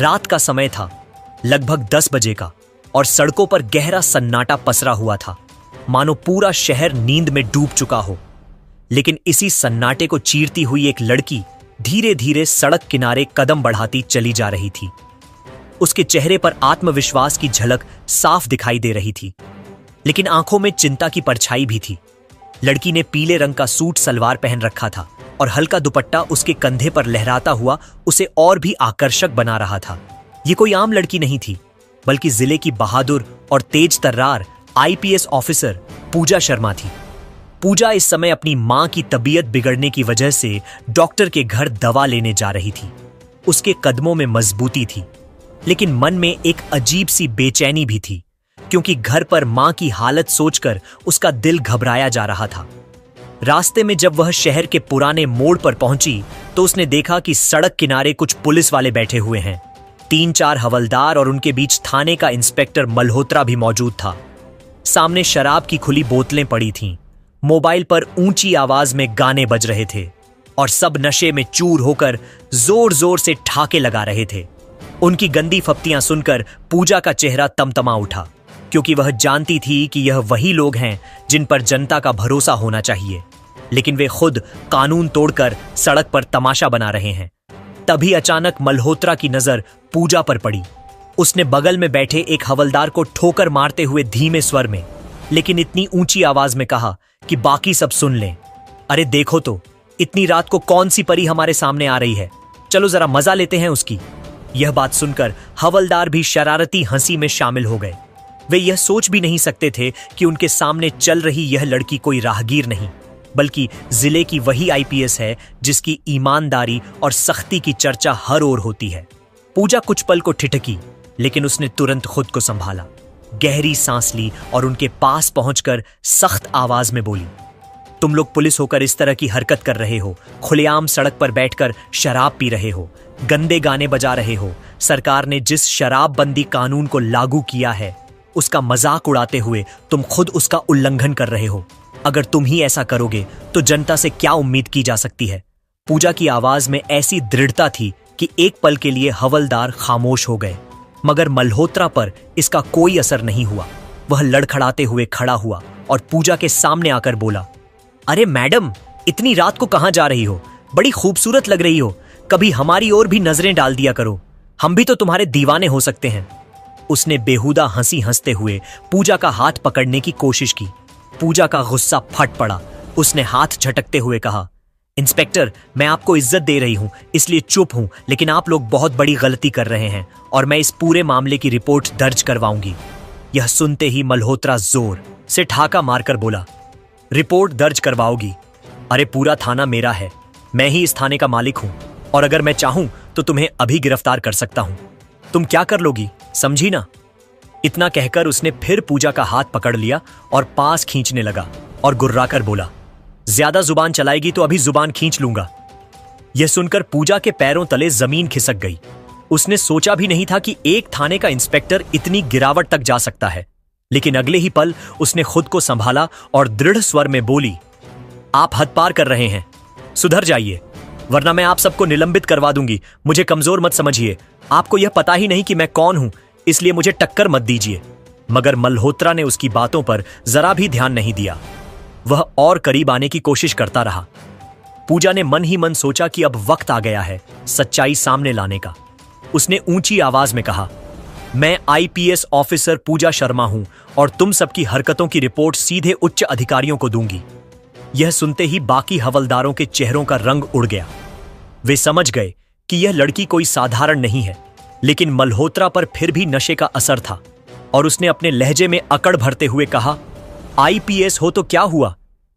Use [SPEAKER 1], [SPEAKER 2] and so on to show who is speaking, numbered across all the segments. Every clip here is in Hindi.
[SPEAKER 1] रात का समय था, लगभग 10 बजे का, और सड़कों पर गहरा सन्नाटा पसरा हुआ था, मानो पूरा शहर नींद में डूब चुका हो। लेकिन इसी सन्नाटे को चीरती हुई एक लड़की धीरे धीरे सड़क किनारे कदम बढ़ाती चली जा रही थी। उसके चेहरे पर आत्मविश्वास की झलक साफ दिखाई दे रही थी, लेकिन आंखों में चिंता की परछाई भी थी। लड़की ने पीले रंग का सूट सलवार पहन रखा था और हल्का दुपट्टा उसके कंधे पर लहराता हुआ उसे और भी आकर्षक बना रहा था। ये कोई आम लड़की नहीं थी, बल्कि जिले की बहादुर और तेज तर्रार आईपीएस ऑफिसर पूजा शर्मा थी। पूजा इस समय अपनी मां की तबीयत बिगड़ने की वजह से डॉक्टर के घर दवा लेने जा रही थी। उसके कदमों में मजबूती थी, लेकिन मन में एक अजीब सी बेचैनी भी थी, क्योंकि घर पर मां की हालत सोचकर उसका दिल घबराया जा रहा था। रास्ते में जब वह शहर के पुराने मोड़ पर पहुंची तो उसने देखा कि सड़क किनारे कुछ पुलिस वाले बैठे हुए हैं। 3-4 हवलदार और उनके बीच थाने का इंस्पेक्टर मल्होत्रा भी मौजूद था। सामने शराब की खुली बोतलें पड़ी थीं, मोबाइल पर ऊंची आवाज में गाने बज रहे थे और सब नशे में चूर होकर जोर जोर से ठाके लगा रहे थे। उनकी गंदी फप्तियां सुनकर पूजा का चेहरा तमतमा उठा, क्योंकि वह जानती थी कि यह वही लोग हैं जिन पर जनता का भरोसा होना चाहिए, लेकिन वे खुद कानून तोड़कर सड़क पर तमाशा बना रहे हैं। तभी अचानक मल्होत्रा की नजर पूजा पर पड़ी। उसने बगल में बैठे एक हवलदार को ठोकर मारते हुए धीमे स्वर में, लेकिन इतनी ऊंची आवाज में कहा कि बाकी सब सुन लें, अरे देखो तो, इतनी रात को कौन सी परी हमारे सामने आ रही है, चलो जरा मजा लेते हैं उसकी। यह बात सुनकर हवलदार भी शरारती हंसी में शामिल हो गए। वे यह सोच भी नहीं सकते थे कि उनके सामने चल रही यह लड़की कोई राहगीर नहीं, बल्कि जिले की वही आईपीएस है जिसकी ईमानदारी और सख्ती की चर्चा हर ओर होती है। पूजा कुछ पल को ठिठकी, लेकिन उसने तुरंत खुद को संभाला, गहरी सांस ली और उनके पास पहुंचकर सख्त आवाज में बोली, तुम लोग पुलिस होकर इस तरह की हरकत कर रहे हो, खुलेआम सड़क पर बैठकर शराब पी रहे हो, गंदे गाने बजा रहे हो। सरकार ने जिस शराबबंदी कानून को लागू किया है उसका मजाक उड़ाते हुए तुम खुद उसका उल्लंघन कर रहे हो। अगर तुम ही ऐसा करोगे तो जनता से क्या उम्मीद की जा सकती है। पूजा की आवाज में ऐसी दृढ़ता थी कि एक पल के लिए हवलदार खामोश हो गए, मगर मल्होत्रा पर इसका कोई असर नहीं हुआ। वह लड़खड़ाते हुए खड़ा हुआ और पूजा के सामने आकर बोला, अरे मैडम, इतनी रात को कहां जा रही हो? बड़ी खूबसूरत लग रही हो, कभी हमारी ओर भी नजरें डाल दिया करो, हम भी तो तुम्हारे दीवाने हो सकते हैं। उसने बेहुदा हंसी हंसते हुए पूजा का हाथ पकड़ने की कोशिश की। पूजा का गुस्सा फट पड़ा। उसने हाथ झटकते हुए कहा, इंस्पेक्टर, मैं आपको इज्जत दे रही हूं इसलिए चुप हूं, लेकिन आप लोग बहुत बड़ी गलती कर रहे हैं और मैं इस पूरे मामले की रिपोर्ट दर्ज करवाऊंगी। यह सुनते ही मल्होत्रा जोर से ठाका मारकर बोला, रिपोर्ट दर्ज करवाओगी? अरे पूरा थाना मेरा है, मैं ही इस थाने का मालिक हूं, और अगर मैं चाहूं तो तुम्हें अभी गिरफ्तार कर सकता हूं। तुम क्या कर लोगी, समझी ना? इतना कहकर उसने फिर पूजा का हाथ पकड़ लिया और पास खींचने लगा और गुर्राकर बोला, ज्यादा जुबान चलाएगी तो अभी जुबान खींच लूंगा। यह सुनकर पूजा के पैरों तले जमीन खिसक गई। उसने सोचा भी नहीं था कि एक थाने का इंस्पेक्टर इतनी गिरावट तक जा सकता है, लेकिन अगले ही पल उसने खुद को संभाला और दृढ़ स्वर में बोली, आप हद पार कर रहे हैं, सुधर जाइए, वरना मैं आप सबको निलंबित करवा दूंगी। मुझे कमजोर मत समझिए, आपको यह पता ही नहीं कि मैं कौन हूं, इसलिए मुझे टक्कर मत दीजिए। मगर मल्होत्रा ने उसकी बातों पर जरा भी ध्यान नहीं दिया। वह और करीब आने की कोशिश करता रहा। पूजा ने मन ही मन सोचा कि अब वक्त आ गया है सच्चाई सामने लाने का। उसने ऊंची आवाज में कहा, मैं आईपीएस ऑफिसर पूजा शर्मा हूं और तुम सबकी हरकतों की रिपोर्ट सीधे उच्च अधिकारियों को दूंगी। यह सुनते ही बाकी हवलदारों के चेहरों का रंग उड़ गया। वे समझ गए कि यह लड़की कोई साधारण नहीं है, लेकिन मल्होत्रा पर फिर भी नशे का असर था और उसने अपने लहजे में अकड़ भरते हुए कहा, आईपीएस हो तो क्या हुआ,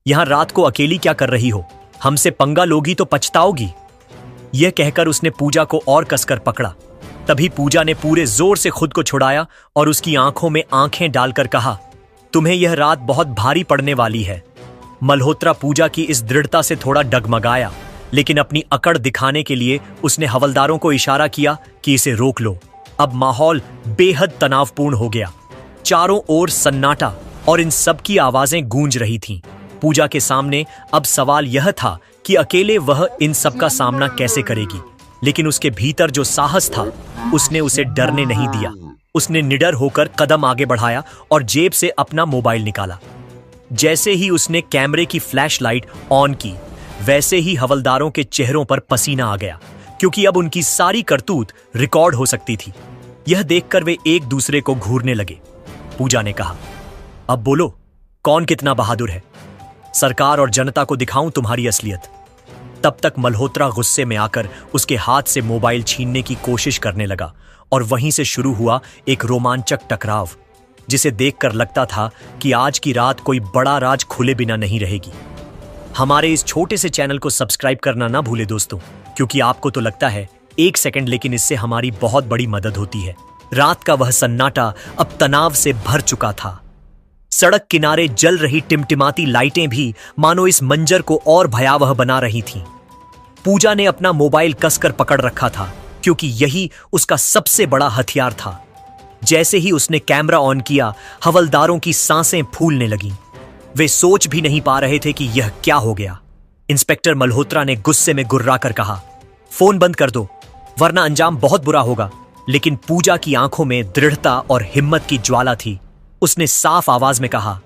[SPEAKER 1] यहां रात को अकेली क्या कर रही हो? हमसे पंगा लोगी तो पछताओगी। यह कहकर उसने पूजा को और कसकर पकड़ा। तभी पूजा ने पूरे जोर से खुद को छुड़ाया और उसकी आंखों में आंखें डालकर कहा, तुम्हें यह रात बहुत भारी पड़ने वाली है। मल्होत्रा पूजा की इस दृढ़ता से थोड़ा डगमगाया, लेकिन अपनी अकड़ दिखाने के लिए उसने हवलदारों को इशारा किया कि इसे रोक लो। अब माहौल बेहद तनावपूर्ण हो गया। चारों ओर सन्नाटा और इन सब की आवाजें गूंज रही थीं। पूजा के सामने अब सवाल यह था कि अकेले वह इन सब का सामना कैसे करेगी। लेकिन उसके भीतर जो साहस था उसने उसे डरने नहीं दिया। उसने निडर होकर कदम आगे बढ़ाया और जेब से अपना मोबाइल निकाला। जैसे ही उसने कैमरे की फ्लैशलाइट ऑन की, वैसे ही हवलदारों के चेहरों पर पसीना आ गया, क्योंकि अब उनकी सारी करतूत रिकॉर्ड हो सकती थी। यह देखकर वे एक दूसरे को घूरने लगे। पूजा ने कहा, अब बोलो, कौन कितना बहादुर है? सरकार और जनता को दिखाऊं तुम्हारी असलियत। तब तक मल्होत्रा गुस्से में आकर उसके हाथ से मोबाइल छीनने की कोशिश करने लगा और वहीं से शुरू हुआ एक रोमांचक टकराव, जिसे देखकर लगता था कि आज की रात कोई बड़ा राज खुले बिना नहीं रहेगी। हमारे इस छोटे से चैनल को सब्सक्राइब करना ना भूले दोस्तों, क्योंकि आपको तो लगता है 1 सेकंड, लेकिन इससे हमारी बहुत बड़ी मदद होती है। रात का वह सन्नाटा अब तनाव से भर चुका था। सड़क किनारे जल रही टिमटिमाती लाइटें भी मानो इस मंजर को और भयावह बना रही थीं। पूजा ने अपना मोबाइल कसकर पकड़ रखा था, क्योंकि यही उसका सबसे बड़ा हथियार था। जैसे ही उसने कैमरा ऑन किया, हवलदारों की सांसें फूलने लगीं। वे सोच भी नहीं पा रहे थे कि यह क्या हो गया। इंस्पेक्टर मल्होत्रा ने गुस्से में गुर्राकर कहा, फोन बंद कर दो, वरना अंजाम बहुत बुरा होगा। लेकिन पूजा की आंखों में दृढ़ता और हिम्मत की ज्वाला थी। उसने साफ आवाज में कहा,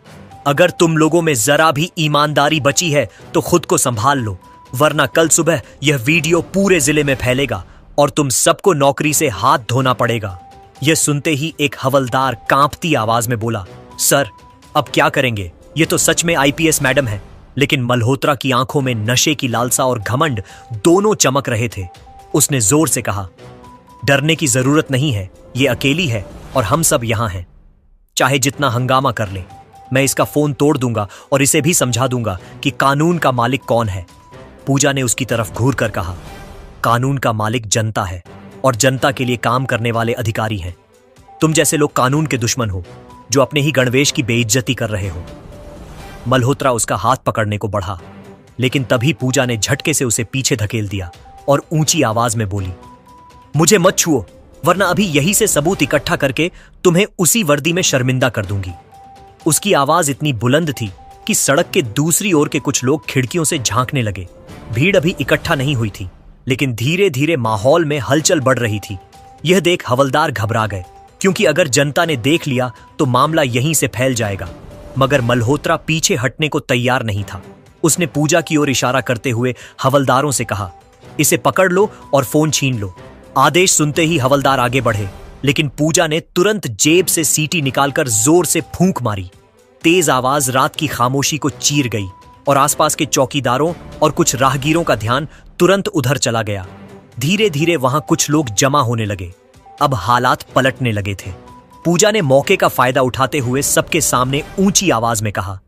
[SPEAKER 1] अगर तुम लोगों में जरा भी ईमानदारी बची है तो खुद को संभाल लो, वरना कल सुबह यह वीडियो पूरे जिले में फैलेगा और तुम सबको नौकरी से हाथ धोना पड़ेगा। यह सुनते ही एक हवलदार कांपती आवाज में बोला, सर, अब क्या करेंगे? ये तो सच में आईपीएस मैडम है। लेकिन मल्होत्रा की आंखों में नशे की लालसा और घमंड दोनों चमक रहे थे। उसने जोर से कहा, डरने की जरूरत नहीं है, ये अकेली है और हम सब यहां हैं। चाहे जितना हंगामा कर ले, मैं इसका फोन तोड़ दूंगा और इसे भी समझा दूंगा कि कानून का मालिक कौन है। पूजा ने उसकी तरफ घूर कर कहा, कानून का मालिक जनता है और जनता के लिए काम करने वाले अधिकारी हैं। तुम जैसे लोग कानून के दुश्मन हो, जो अपने ही गणवेश की बेइज्जती कर रहे हो। मल्होत्रा उसका हाथ पकड़ने को बढ़ा, लेकिन तभी पूजा ने झटके से उसे पीछे धकेल दिया और ऊंची आवाज में बोली, मुझे मत छुओ, वरना अभी यही से सबूत इकट्ठा करके तुम्हें उसी वर्दी में शर्मिंदा कर दूंगी। उसकी आवाज इतनी बुलंद थी कि सड़क के दूसरी ओर के कुछ लोग खिड़कियों से झांकने लगे। भीड़ अभी इकट्ठा नहीं हुई थी, लेकिन धीरे धीरे माहौल में हलचल बढ़ रही थी। यह देख हवलदार घबरा गए, क्योंकि अगर जनता ने देख लिया तो मामला यहीं से फैल जाएगा। मगर मल्होत्रा पीछे हटने को तैयार नहीं था। उसने पूजा की ओर इशारा करते हुए हवलदारों से कहा, इसे पकड़ लो और फोन छीन लो। आदेश सुनते ही हवलदार आगे बढ़े, लेकिन पूजा ने तुरंत जेब से सीटी निकालकर जोर से फूंक मारी। तेज आवाज रात की खामोशी को चीर गई और आसपास के चौकीदारों और कुछ राहगीरों का ध्यान तुरंत उधर चला गया। धीरे धीरे वहां कुछ लोग जमा होने लगे। अब हालात पलटने लगे थे। पूजा ने मौके का फायदा उठाते हुए सबके सामने ऊंची आवाज में कहा,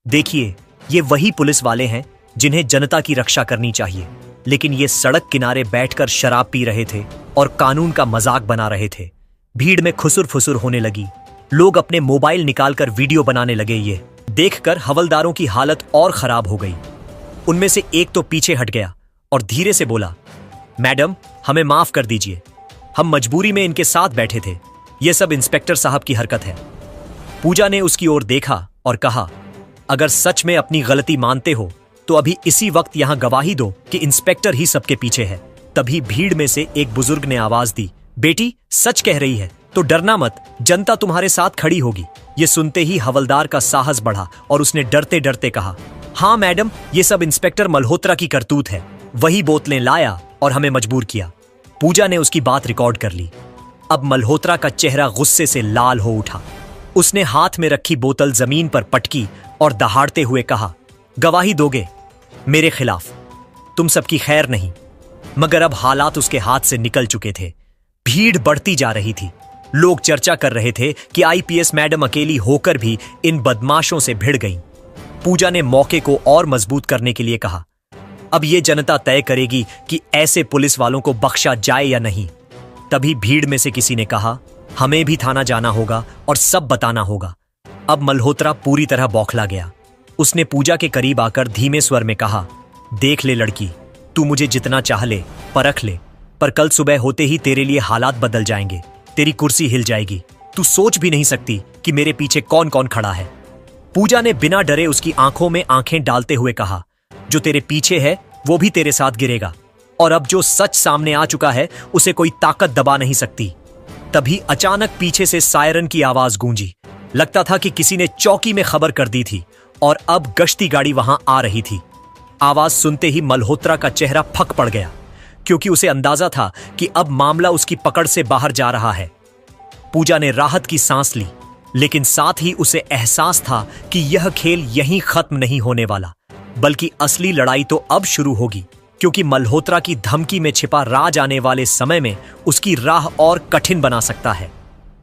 [SPEAKER 1] देखिए, ये वही पुलिस वाले हैं जिन्हें जनता की रक्षा करनी चाहिए, लेकिन ये सड़क किनारे बैठकर शराब पी रहे थे और कानून का मजाक बना रहे थे। भीड़ में खुसुर फुसुर होने लगी। लोग अपने मोबाइल निकालकर वीडियो बनाने लगे। ये देखकर हवलदारों की हालत और खराब हो गई। उनमें से एक तो पीछे हट गया और धीरे से बोला, मैडम, हमें माफ कर दीजिए, हम मजबूरी में इनके साथ बैठे थे। यह सब इंस्पेक्टर साहब की हरकत है। पूजा ने उसकी ओर देखा और कहा, अगर सच में अपनी गलती मानते हो तो अभी इसी वक्त यहां गवाही दो कि इंस्पेक्टर ही सबके पीछे है। तभी भीड़ में से एक बुजुर्ग ने आवाज दी, बेटी, सच कह रही है तो डरना मत, जनता तुम्हारे साथ खड़ी होगी। ये सुनते ही हवलदार का साहस बढ़ा और उसने डरते डरते कहा, हाँ मैडम, ये सब इंस्पेक्टर मल्होत्रा की करतूत है। वही बोतलें लाया और हमें मजबूर किया। पूजा ने उसकी बात रिकॉर्ड कर ली। अब मल्होत्रा का चेहरा गुस्से से लाल हो उठा। उसने हाथ में रखी बोतल जमीन पर पटकी और दहाड़ते हुए कहा, गवाही दोगे मेरे खिलाफ? तुम सबकी खैर नहीं। मगर अब हालात उसके हाथ से निकल चुके थे। भीड़ बढ़ती जा रही थी। लोग चर्चा कर रहे थे कि आईपीएस मैडम अकेली होकर भी इन बदमाशों से भिड़ गईं। पूजा ने मौके को और मजबूत करने के लिए कहा, अब यह जनता तय करेगी कि ऐसे पुलिस वालों को बख्शा जाए या नहीं। तभी भीड़ में से किसी ने कहा, हमें भी थाना जाना होगा और सब बताना होगा। अब मल्होत्रा पूरी तरह बौखला गया। उसने पूजा के करीब आकर धीमे स्वर में कहा, देख ले लड़की, तू मुझे जितना चाह ले, परख ले, पर कल सुबह होते ही तेरे लिए हालात बदल जाएंगे। तेरी कुर्सी हिल जाएगी। तू सोच भी नहीं सकती कि मेरे पीछे कौन कौन खड़ा है। पूजा ने बिना डरे उसकी आंखों में आंखें डालते हुए कहा, जो तेरे पीछे है वो भी तेरे साथ गिरेगा और अब जो सच सामने आ चुका है उसे कोई ताकत दबा नहीं सकती। तभी अचानक पीछे से सायरन की आवाज गूंजी। लगता था कि किसी ने चौकी में खबर कर दी थी और अब गश्ती गाड़ी वहां आ रही थी। आवाज सुनते ही मल्होत्रा का चेहरा फक पड़ गया, क्योंकि उसे अंदाजा था कि अब मामला उसकी पकड़ से बाहर जा रहा है। पूजा ने राहत की सांस ली, लेकिन साथ ही उसे एहसास था कि यह खेल यहीं खत्म नहीं होने वाला, बल्कि असली लड़ाई तो अब शुरू होगी, क्योंकि मल्होत्रा की धमकी में छिपा राज आने वाले समय में उसकी राह और कठिन बना सकता है।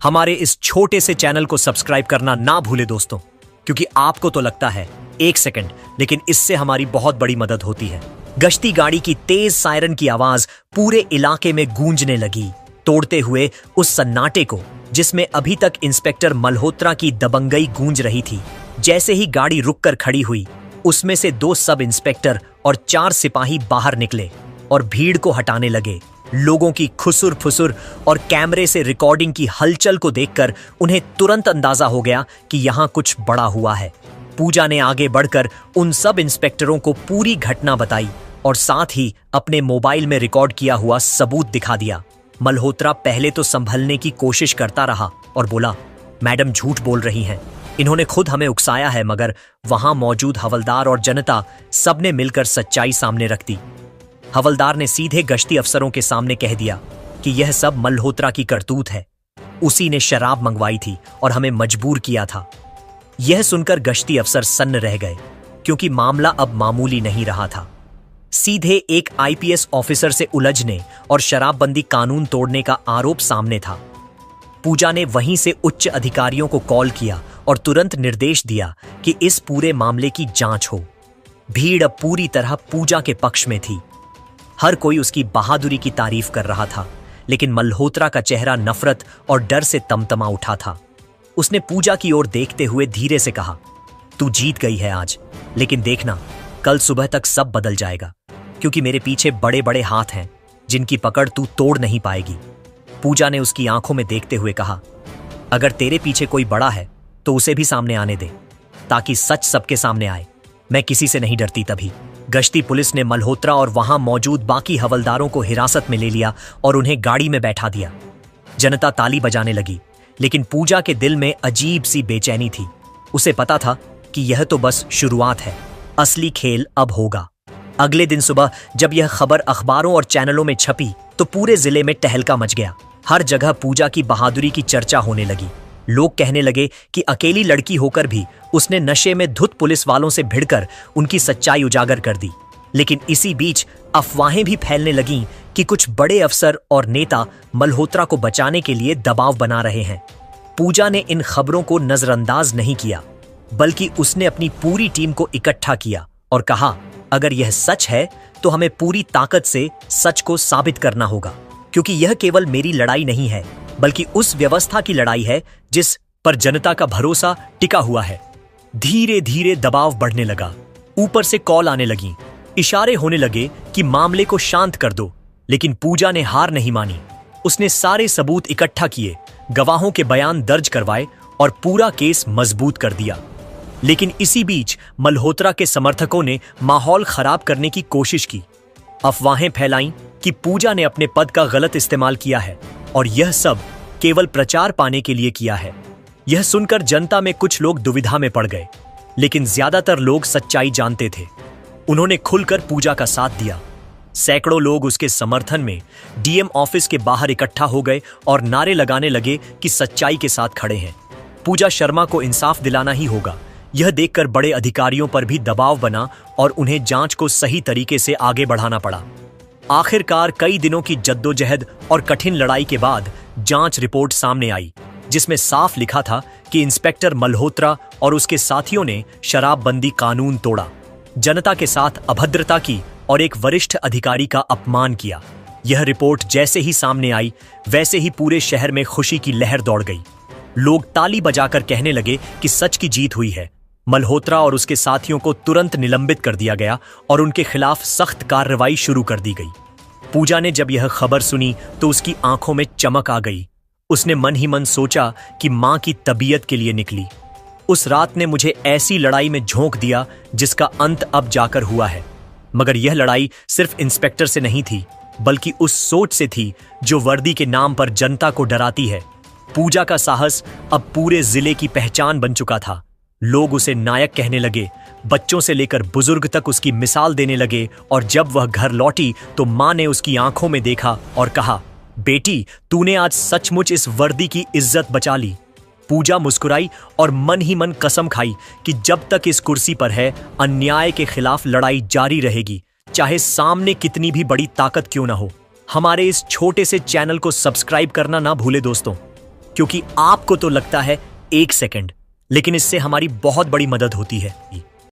[SPEAKER 1] हमारे इस छोटे से चैनल को सब्सक्राइब करना ना भूले दोस्तों, क्योंकि आपको तो लगता है 1 सेकंड, लेकिन इससे हमारी बहुत बड़ी मदद होती है। गश्ती गाड़ी की तेज सायरन की आवाज पूरे इलाके में गूंजने लगी, तोड़ते हुए उस सन्नाटे को जिसमें अभी तक इंस्पेक्टर मल्होत्रा की दबंगई गूंज रही थी। जैसे ही गाड़ी रुककर खड़ी हुई, उसमें से 2 सब इंस्पेक्टर और 4 सिपाही बाहर निकले और भीड़ को हटाने लगे। लोगों की खुसुर फुसुर और कैमरे से रिकॉर्डिंग की हलचल को देखकर उन्हें तुरंत अंदाजा हो गया कि यहां कुछ बड़ा हुआ है। पूजा ने आगे बढ़कर उन सब इंस्पेक्टरों को पूरी घटना बताई और साथ ही अपने मोबाइल में रिकॉर्ड किया हुआ सबूत दिखा दिया। मल्होत्रा पहले तो संभलने की कोशिश करता रहा और बोला, मैडम झूठ बोल रही हैं, इन्होंने खुद हमें उकसाया है। मगर वहां मौजूद हवलदार और जनता सबने मिलकर सच्चाई सामने रख दी। हवलदार ने सीधे गश्ती अफसरों के सामने कह दिया कि यह सब मल्होत्रा की करतूत है, उसी ने शराब मंगवाई थी और हमें मजबूर किया था। यह सुनकर गश्ती अफसर सन्न रह गए, क्योंकि मामला अब मामूली नहीं रहा था। सीधे एक आईपीएस ऑफिसर से उलझने और शराबबंदी कानून तोड़ने का आरोप सामने था। पूजा ने वहीं से उच्च अधिकारियों को कॉल किया और तुरंत निर्देश दिया कि इस पूरे मामले की जांच हो। भीड़ अब पूरी तरह पूजा के पक्ष में थी। हर कोई उसकी बहादुरी की तारीफ कर रहा था, लेकिन मल्होत्रा का चेहरा नफरत और डर से तमतमा उठा था। उसने पूजा की ओर देखते हुए धीरे से कहा, तू जीत गई है आज, लेकिन देखना कल सुबह तक सब बदल जाएगा, क्योंकि मेरे पीछे बड़े बड़े हाथ हैं जिनकी पकड़ तू तोड़ नहीं पाएगी। पूजा ने उसकी आंखों में देखते हुए कहा, अगर तेरे पीछे कोई बड़ा है तो उसे भी सामने आने दे, ताकि सच सबके सामने आए। मैं किसी से नहीं डरती। तभी गश्ती पुलिस ने मल्होत्रा और वहां मौजूद बाकी हवलदारों को हिरासत में ले लिया और उन्हें गाड़ी में बैठा दिया। जनता ताली बजाने लगी, लेकिन पूजा के दिल में अजीब सी बेचैनी थी। उसे पता था कि यह तो बस शुरुआत है, असली खेल अब होगा। अगले दिन सुबह जब यह खबर अखबारों और चैनलों में छपी तो पूरे जिले में टहलका मच गया। हर जगह पूजा की बहादुरी की चर्चा होने लगी। लोग कहने लगे कि अकेली लड़की होकर भी उसने नशे में धुत पुलिस वालों से भिड़कर उनकी सच्चाई उजागर कर दी। लेकिन इसी बीच अफवाहें भी फैलने लगीं कि कुछ बड़े अफसर और नेता मल्होत्रा को बचाने के लिए दबाव बना रहे हैं। पूजा ने इन खबरों को नजरअंदाज नहीं किया, बल्कि उसने अपनी पूरी टीम को इकट्ठा किया और कहा, अगर यह सच है तो हमें पूरी ताकत से सच को साबित करना होगा, क्योंकि यह केवल मेरी लड़ाई नहीं है, बल्कि उस व्यवस्था की लड़ाई है जिस पर जनता का भरोसा टिका हुआ है। धीरे धीरे दबाव बढ़ने लगा। ऊपर से कॉल आने लगी, इशारे होने लगे कि मामले को शांत कर दो। लेकिन पूजा ने हार नहीं मानी। उसने सारे सबूत इकट्ठा किए, गवाहों के बयान दर्ज करवाए और पूरा केस मजबूत कर दिया। लेकिन इसी बीच मल्होत्रा के समर्थकों ने माहौल खराब करने की कोशिश की। अफवाहें फैलाईं कि पूजा ने अपने पद का गलत इस्तेमाल किया है और यह सब केवल प्रचार पाने के लिए किया है। यह सुनकर जनता में कुछ लोग दुविधा में पड़ गए, लेकिन ज्यादातर लोग सच्चाई जानते थे। उन्होंने खुलकर पूजा का साथ दिया। सैकड़ों लोग उसके समर्थन में डीएम ऑफिस के बाहर इकट्ठा हो गए और नारे लगाने लगे कि सच्चाई के साथ खड़े हैं। पूजा शर्मा को इंसाफ दिलाना ही होगा। यह देखकर बड़े अधिकारियों पर भी दबाव बना और उन्हें जांच को सही तरीके से आगे बढ़ाना पड़ा। आखिरकार कई दिनों की जद्दोजहद और कठिन लड़ाई के बाद जांच रिपोर्ट सामने आई, जिसमें साफ लिखा था कि इंस्पेक्टर मल्होत्रा और उसके साथियों ने शराबबंदी कानून तोड़ा, जनता के साथ अभद्रता की और एक वरिष्ठ अधिकारी का अपमान किया। यह रिपोर्ट जैसे ही सामने आई, वैसे ही पूरे शहर में खुशी की लहर दौड़ गई। लोग ताली बजाकर कहने लगे कि सच की जीत हुई है। मल्होत्रा और उसके साथियों को तुरंत निलंबित कर दिया गया और उनके खिलाफ सख्त कार्रवाई शुरू कर दी गई। पूजा ने जब यह खबर सुनी तो उसकी आंखों में चमक आ गई। उसने मन ही मन सोचा कि मां की तबीयत के लिए निकली। उस रात ने मुझे ऐसी लड़ाई में झोंक दिया जिसका अंत अब जाकर हुआ है। मगर यह लड़ाई सिर्फ इंस्पेक्टर से नहीं थी, बल्कि उस सोच से थी जो वर्दी के नाम पर जनता को डराती है। पूजा का साहस अब पूरे जिले की पहचान बन चुका था। लोग उसे नायक कहने लगे, बच्चों से लेकर बुजुर्ग तक उसकी मिसाल देने लगे। और जब वह घर लौटी तो मां ने उसकी आंखों में देखा और कहा, बेटी, तूने आज सचमुच इस वर्दी की इज्जत बचा ली। पूजा मुस्कुराई और मन ही मन कसम खाई कि जब तक इस कुर्सी पर है, अन्याय के खिलाफ लड़ाई जारी रहेगी, चाहे सामने कितनी भी बड़ी ताकत क्यों ना हो। हमारे इस छोटे से चैनल को सब्सक्राइब करना ना भूले दोस्तों, क्योंकि आपको तो लगता है 1 सेकंड, लेकिन इससे हमारी बहुत बड़ी मदद होती है।